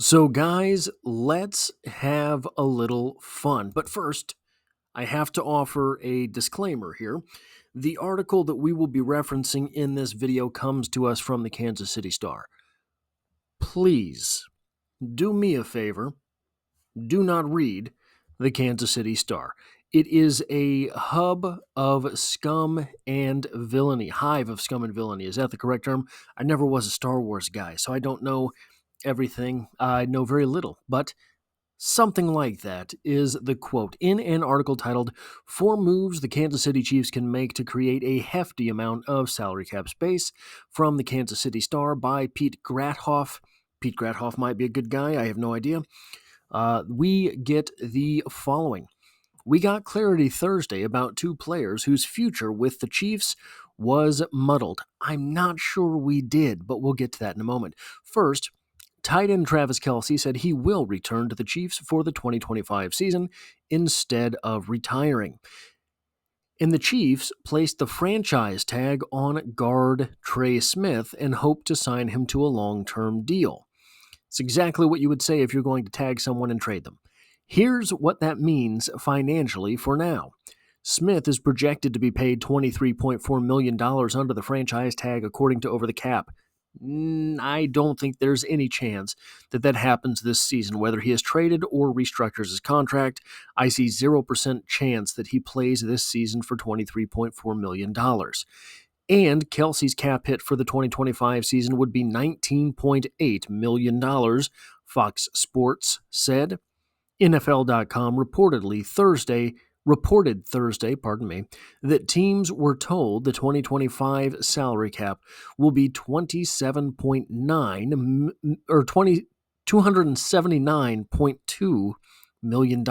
So, guys, let's have a little fun. But first, I have to offer a disclaimer here. The article that we will be referencing in this video comes to us from the Kansas City Star. Please do me a favor. Do not read the Kansas City Star. It is a hub of scum and villainy. Hive of scum and villainy. Is that the correct term? I never was a Star Wars guy, so I don't know everything. I know very little, but something like that is the quote in an article titled, "4 Moves the Kansas City Chiefs Can Make to Create a Hefty Amount of Salary Cap Space," from the Kansas City Star by Pete Grathoff. Pete Grathoff might be a good guy. I have no idea. We get the following. We got clarity Thursday about 2 players whose future with the Chiefs was muddled. I'm not sure we did, but we'll get to that in a moment. First, tight end Travis Kelce said he will return to the Chiefs for the 2025 season instead of retiring. And the Chiefs placed the franchise tag on guard Trey Smith and hope to sign him to a long-term deal. It's exactly what you would say if you're going to tag someone and trade them. Here's what that means financially for now. Smith is projected to be paid $23.4 million under the franchise tag according to Over the Cap. I don't think there's any chance that that happens this season, whether he is traded or restructures his contract. I see 0% chance that he plays this season for $23.4 million. And Kelce's cap hit for the 2025 season would be $19.8 million, Fox Sports said. NFL.com reported Thursday, that teams were told the 2025 salary cap will be $279.2 million.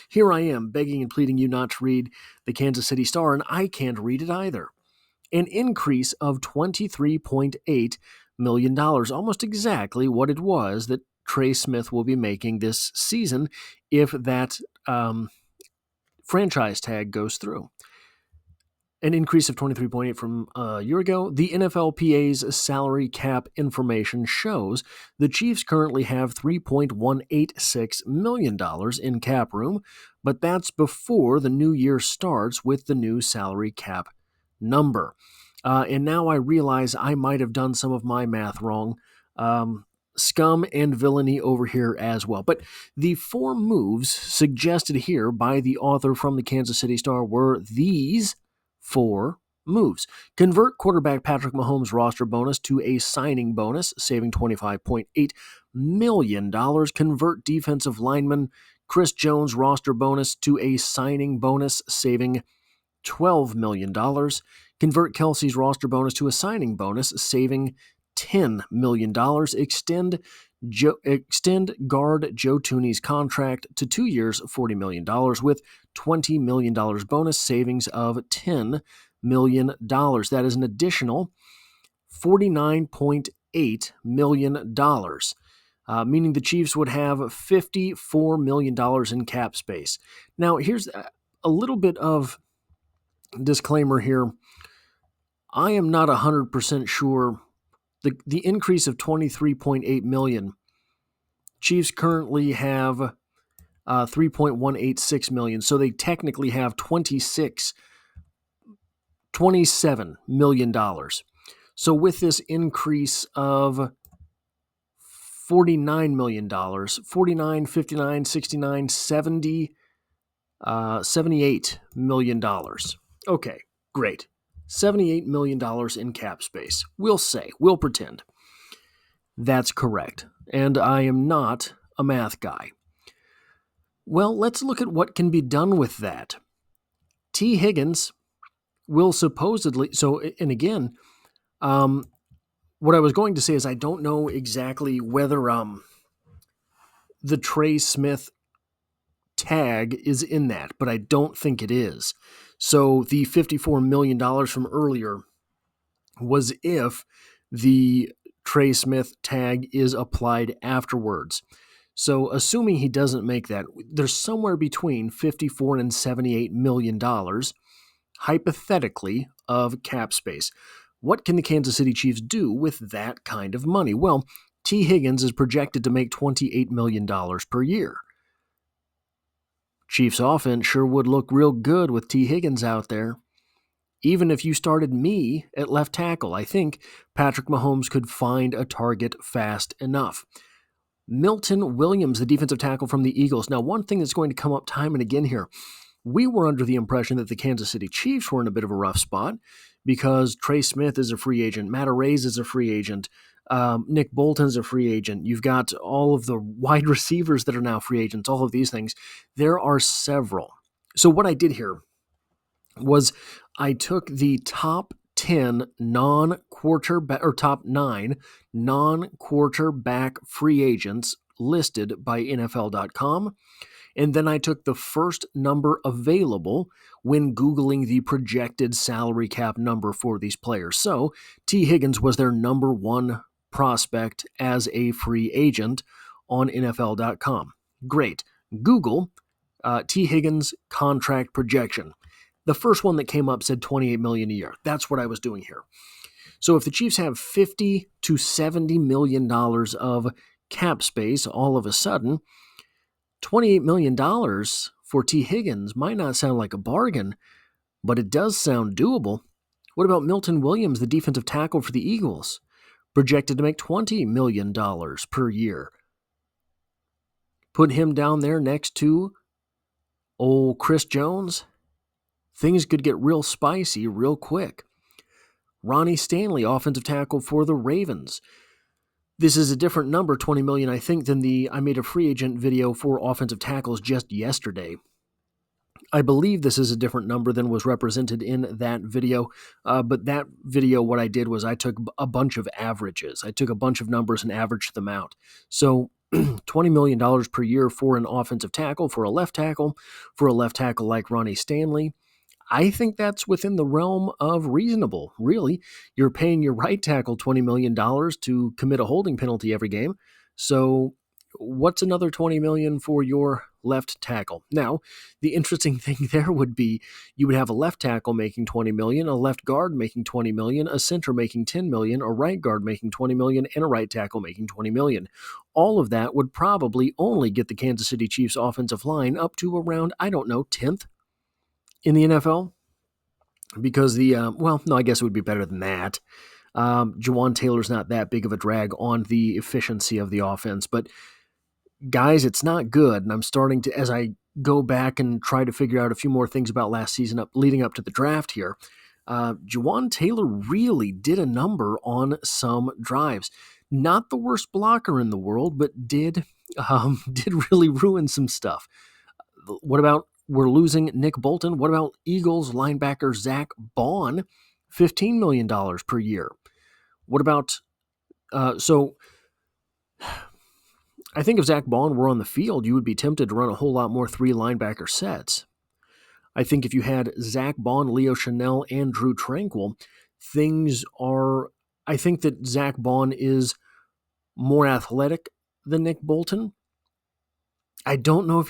Here I am begging and pleading you not to read the Kansas City Star, and I can't read it either. An increase of $23.8 million, almost exactly what it was that Trey Smith will be making this season if that franchise tag goes through. An increase of 23.8 from a year ago. The NFLPA's salary cap information shows the Chiefs currently have $3.186 million in cap room, but that's before the new year starts with the new salary cap number. And now I realize I might have done some of my math wrong. Scum and villainy over here as well. But the 4 moves suggested here by the author from the Kansas City Star were these 4 moves. Convert quarterback Patrick Mahomes' roster bonus to a signing bonus, saving $25.8 million. Convert defensive lineman Chris Jones' roster bonus to a signing bonus, saving $12 million. Convert Kelce's roster bonus to a signing bonus, saving $10 million. Extend guard Joe Thuney's contract to 2 years, $40 million, with $20 million bonus savings of $10 million. That is an additional $49.8 million, meaning the Chiefs would have $54 million in cap space. Now, here's a little bit of disclaimer here. I am not 100% sure. The increase of $23.8 million, Chiefs currently have $3.186 million, so they technically have $27 million. So with this increase of $49 million, 49, 59, 69, 70, $78 million. Okay, great. $78 million in cap space. We'll pretend that's correct. And I am not a math guy. Well, let's look at what can be done with that. T. Higgins will supposedly, and again, what I was going to say is I don't know exactly whether the Trey Smith tag is in that, but I don't think it is. So the $54 million from earlier was if the Trey Smith tag is applied afterwards. So assuming he doesn't make that, there's somewhere between $54 and $78 million, hypothetically, of cap space. What can the Kansas City Chiefs do with that kind of money? Well, T. Higgins is projected to make $28 million per year. Chiefs offense sure would look real good with T. Higgins out there. Even if you started me at left tackle, I think Patrick Mahomes could find a target fast enough. Milton Williams, the defensive tackle from the Eagles. Now, one thing that's going to come up time and again here, we were under the impression that the Kansas City Chiefs were in a bit of a rough spot because Trey Smith is a free agent, Matt Arrays is a free agent, Nick Bolton's a free agent. You've got all of the wide receivers that are now free agents, all of these things. There are several. So what I did here was I took the top 10 non-quarterback or top 9 non-quarterback free agents listed by NFL.com. And then I took the first number available when Googling the projected salary cap number for these players. So T. Higgins was their number one prospect as a free agent on NFL.com. Great. Google T. Higgins contract projection. The first one that came up said $28 million a year. That's what I was doing here. So if the Chiefs have $50 to $70 million of cap space all of a sudden, $28 million for T. Higgins might not sound like a bargain, but it does sound doable. What about Milton Williams, the defensive tackle for the Eagles, projected to make $20 million per year? Put him down there next to old Chris Jones. Things could get real spicy real quick. Ronnie Stanley, offensive tackle for the Ravens. This is a different number, $20 million, I think, than I made a free agent video for offensive tackles just yesterday. I believe this is a different number than was represented in that video, but that video, what I did was I took a bunch of averages. I took a bunch of numbers and averaged them out. So $20 million per year for an offensive tackle, for a left tackle like Ronnie Stanley, I think that's within the realm of reasonable, really. You're paying your right tackle $20 million to commit a holding penalty every game. So what's another $20 million for your left tackle? Now, the interesting thing there would be you would have a left tackle making $20 million, a left guard making $20 million, a center making $10 million, a right guard making $20 million, and a right tackle making $20 million. All of that would probably only get the Kansas City Chiefs offensive line up to around, 10th in the NFL, because I guess it would be better than that. Jawan Taylor's not that big of a drag on the efficiency of the offense, but guys, it's not good, and I'm starting to, as I go back and try to figure out a few more things about last season leading up to the draft here, Jawan Taylor really did a number on some drives. Not the worst blocker in the world, but did really ruin some stuff. What about we're losing Nick Bolton? What about Eagles linebacker Zach Bond, $15 million per year? What about, so I think if Zach Bond were on the field, you would be tempted to run a whole lot more 3 linebacker sets. I think if you had Zach Bond, Leo Chanel, and Drew Tranquil, I think that Zach Bond is more athletic than Nick Bolton. I don't know if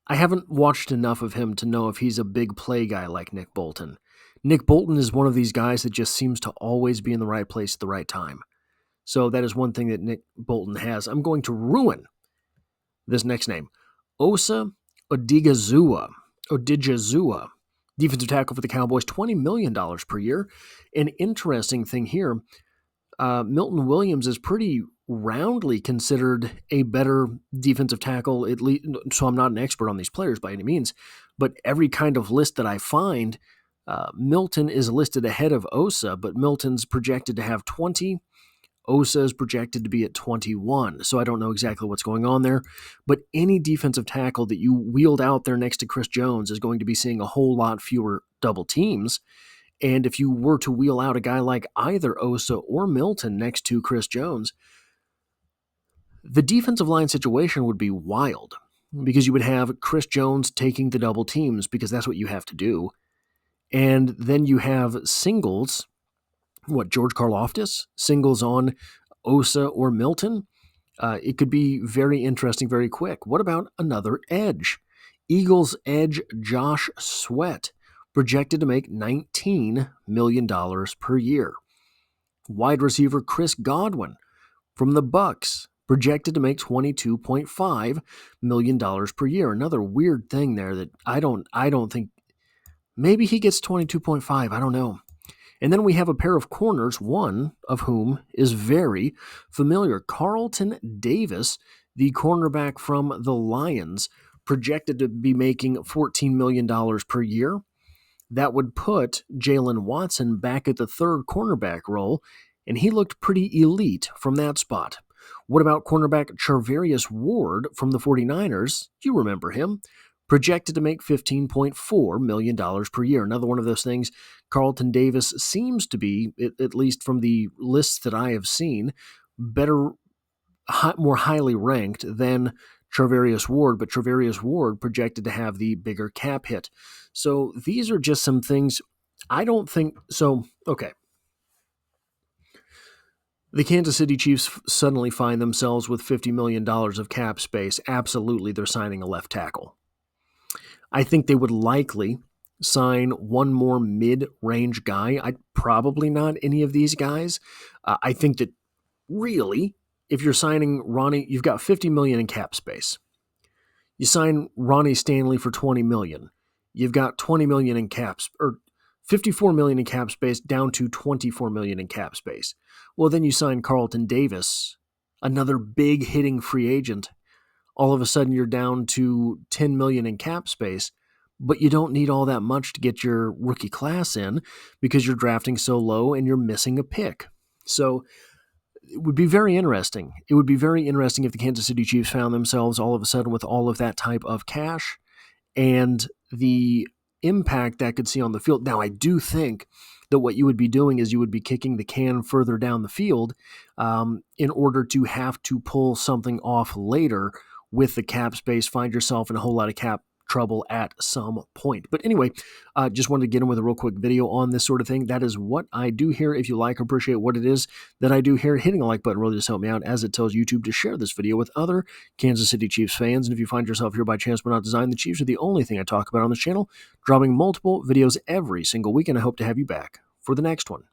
I haven't watched enough of him to know if he's a big play guy like Nick Bolton. Nick Bolton is one of these guys that just seems to always be in the right place at the right time. So that is one thing that Nick Bolton has. I'm going to ruin this next name. Osa Odigizua, defensive tackle for the Cowboys, $20 million per year. An interesting thing here, Milton Williams is pretty roundly considered a better defensive tackle, at least. So I'm not an expert on these players by any means, but every kind of list that I find, Milton is listed ahead of Osa, but Milton's projected to have 20. Osa is projected to be at 21, so I don't know exactly what's going on there, but any defensive tackle that you wheeled out there next to Chris Jones is going to be seeing a whole lot fewer double teams. And if you were to wheel out a guy like either Osa or Milton next to Chris Jones, the defensive line situation would be wild because you would have Chris Jones taking the double teams because that's what you have to do. And then you have singles, George Karlaftis, singles on Osa or Milton. It could be very interesting very quick. What about another edge? Eagles edge Josh Sweat, projected to make $19 million per year. Wide receiver Chris Godwin, from the Bucks, projected to make $22.5 million per year. Another weird thing there that I don't think, maybe he gets 22.5, I don't know. And then we have a pair of corners, one of whom is very familiar. Carlton Davis, the cornerback from the Lions, projected to be making $14 million per year. That would put Jalen Watson back at the third cornerback role, and he looked pretty elite from that spot. What about cornerback Charvarius Ward from the 49ers? You remember him. Projected to make $15.4 million per year. Another one of those things. Carlton Davis seems to be, at least from the lists that I have seen, better, more highly ranked than Charvarius Ward, but Charvarius Ward projected to have the bigger cap hit. So these are just some things I don't think so. Okay. The Kansas City Chiefs suddenly find themselves with $50 million of cap space. Absolutely, they're signing a left tackle. I think they would likely sign one more mid-range guy. Probably not any of these guys. I think that really, if you're signing Ronnie, you've got $50 million in cap space. You sign Ronnie Stanley for $20 million. You've got $20 million in caps, or $54 million in cap space down to $24 million in cap space. Well, then you sign Carlton Davis, another big hitting free agent. All of a sudden you're down to $10 million in cap space, but you don't need all that much to get your rookie class in because you're drafting so low and you're missing a pick. So it would be very interesting. It would be very interesting if the Kansas City Chiefs found themselves all of a sudden with all of that type of cash and the impact that could see on the field. Now, I do think that what you would be doing is you would be kicking the can further down the field in order to have to pull something off later with the cap space, find yourself in a whole lot of cap trouble at some point. But anyway, just wanted to get in with a real quick video on this sort of thing. That is what I do here. If you like or appreciate what it is that I do here, hitting a like button really just help me out, as it tells YouTube to share this video with other Kansas City Chiefs fans. And if you find yourself here by chance but not design, the Chiefs are the only thing I talk about on this channel, dropping multiple videos every single week, and I hope to have you back for the next one.